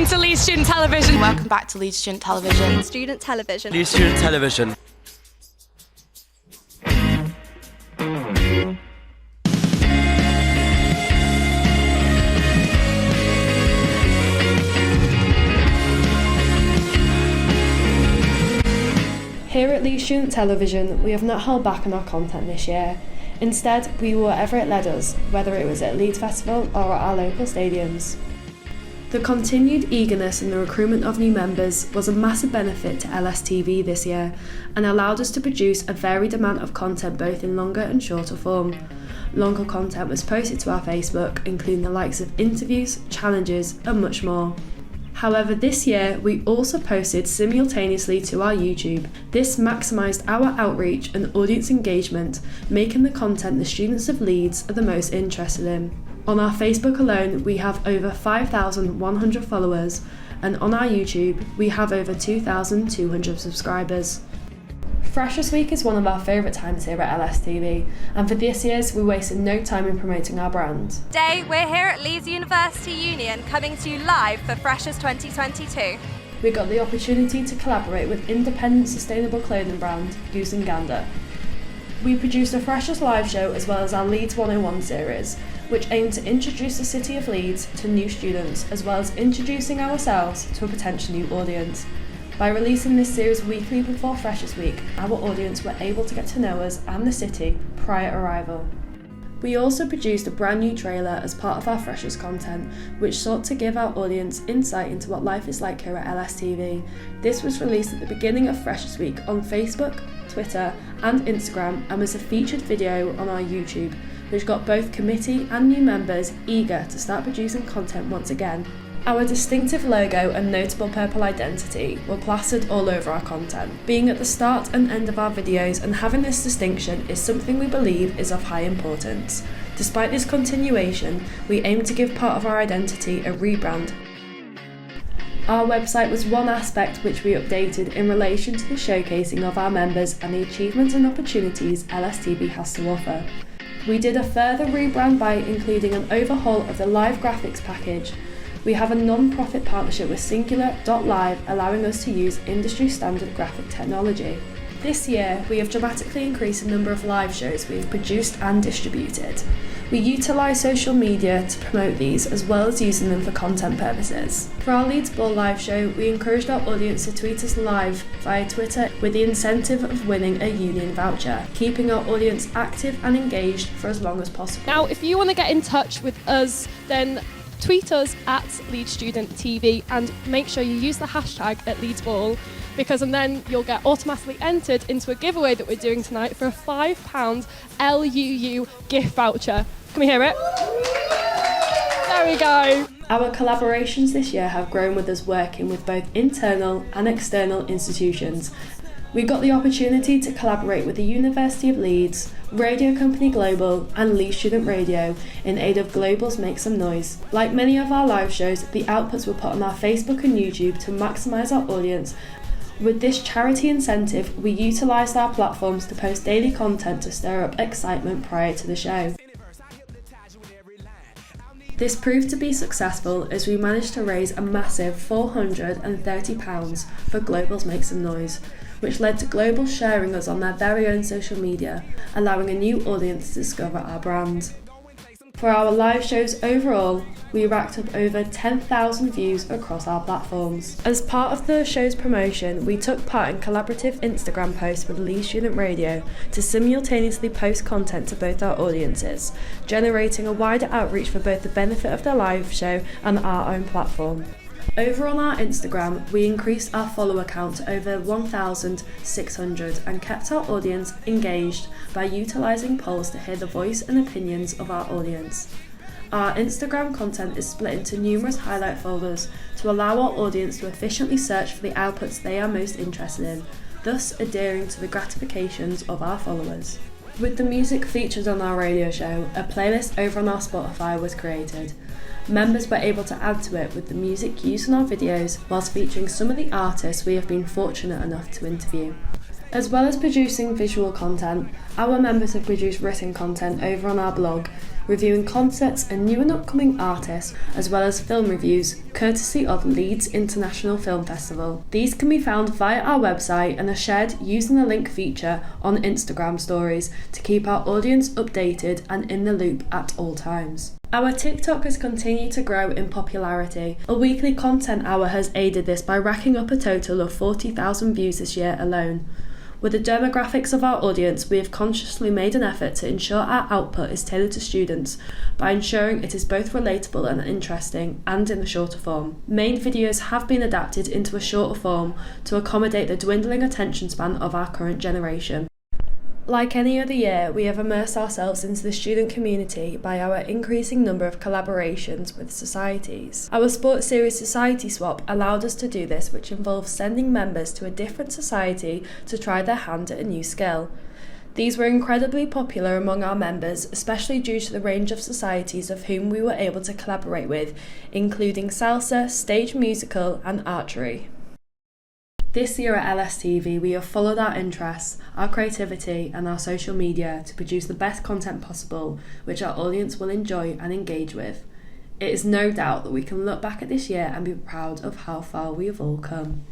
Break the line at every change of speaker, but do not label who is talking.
Welcome to Leeds Student Television.
Welcome back to Leeds Student Television.
Student Television.
Leeds Student Television.
Here at Leeds Student Television, we have not held back on our content this year. Instead, we were wherever it led us, whether it was at Leeds Festival or at our local stadiums. The continued eagerness in the recruitment of new members was a massive benefit to LSTV this year and allowed us to produce a varied amount of content both in longer and shorter form. Longer content was posted to our Facebook, including the likes of interviews, challenges and much more. However, this year we also posted simultaneously to our YouTube. This maximised our outreach and audience engagement, making the content the students of Leeds are the most interested in. On our Facebook alone, we have over 5,100 followers, and on our YouTube, we have over 2,200 subscribers. Freshers Week is one of our favourite times here at LSTV, and for this year's, we wasted no time in promoting our brand.
Today, we're here at Leeds University Union, coming to you live for Freshers 2022.
We got the opportunity to collaborate with independent sustainable clothing brand, Goose and Gander. We produced a Freshers live show as well as our Leeds 101 series, which aimed to introduce the city of Leeds to new students, as well as introducing ourselves to a potential new audience. By releasing this series weekly before Freshers Week, our audience were able to get to know us and the city prior arrival. We also produced a brand new trailer as part of our Freshers content, which sought to give our audience insight into what life is like here at LSTV. This was released at the beginning of Freshers Week on Facebook, Twitter and Instagram, and was a featured video on our YouTube, which got both committee and new members eager to start producing content once again. Our distinctive logo and notable purple identity were plastered all over our content. Being at the start and end of our videos and having this distinction is something we believe is of high importance. Despite this continuation, we aim to give part of our identity a rebrand. Our website was one aspect which we updated in relation to the showcasing of our members and the achievements and opportunities LSTV has to offer. We did a further rebrand by including an overhaul of the live graphics package. We have a non-profit partnership with Singular.live, allowing us to use industry standard graphic technology. This year, we have dramatically increased the number of live shows we have produced and distributed. We utilise social media to promote these, as well as using them for content purposes. For our Leeds Ball live show, we encouraged our audience to tweet us live via Twitter with the incentive of winning a union voucher, keeping our audience active and engaged for as long as possible.
Now, if you want to get in touch with us, then tweet us at Leeds Student TV and make sure you use the hashtag at Leeds Ball, because then you'll get automatically entered into a giveaway that we're doing tonight for a £5 LUU gift voucher. Can we hear it? There we go.
Our collaborations this year have grown with us working with both internal and external institutions. We got the opportunity to collaborate with the University of Leeds, Radio Company Global and Leeds Student Radio in aid of Global's Make Some Noise. Like many of our live shows, the outputs were put on our Facebook and YouTube to maximise our audience. With this charity incentive, we utilised our platforms to post daily content to stir up excitement prior to the show. This proved to be successful as we managed to raise a massive £430 for Global's Make Some Noise, which led to Global sharing us on their very own social media, allowing a new audience to discover our brand. For our live shows overall, we racked up over 10,000 views across our platforms. As part of the show's promotion, we took part in collaborative Instagram posts with Leeds Student Radio to simultaneously post content to both our audiences, generating a wider outreach for both the benefit of the live show and our own platform. Over on our Instagram, we increased our follower count to over 1,600 and kept our audience engaged by utilising polls to hear the voice and opinions of our audience. Our Instagram content is split into numerous highlight folders to allow our audience to efficiently search for the outputs they are most interested in, thus adhering to the gratifications of our followers. With the music featured on our radio show, a playlist over on our Spotify was created. Members were able to add to it with the music used in our videos, whilst featuring some of the artists we have been fortunate enough to interview. As well as producing visual content, our members have produced written content over on our blog, reviewing concerts and new and upcoming artists, as well as film reviews, courtesy of Leeds International Film Festival. These can be found via our website and are shared using the link feature on Instagram stories to keep our audience updated and in the loop at all times. Our TikTok has continued to grow in popularity. A weekly content hour has aided this by racking up a total of 40,000 views this year alone. With the demographics of our audience, we have consciously made an effort to ensure our output is tailored to students by ensuring it is both relatable and interesting, and in the shorter form. Main videos have been adapted into a shorter form to accommodate the dwindling attention span of our current generation. Like any other year, we have immersed ourselves into the student community by our increasing number of collaborations with societies. Our sports series Society Swap allowed us to do this, which involves sending members to a different society to try their hand at a new skill. These were incredibly popular among our members, especially due to the range of societies of whom we were able to collaborate with, including salsa, stage musical, and archery. This year at LSTV, we have followed our interests, our creativity and our social media to produce the best content possible, which our audience will enjoy and engage with. It is no doubt that we can look back at this year and be proud of how far we have all come.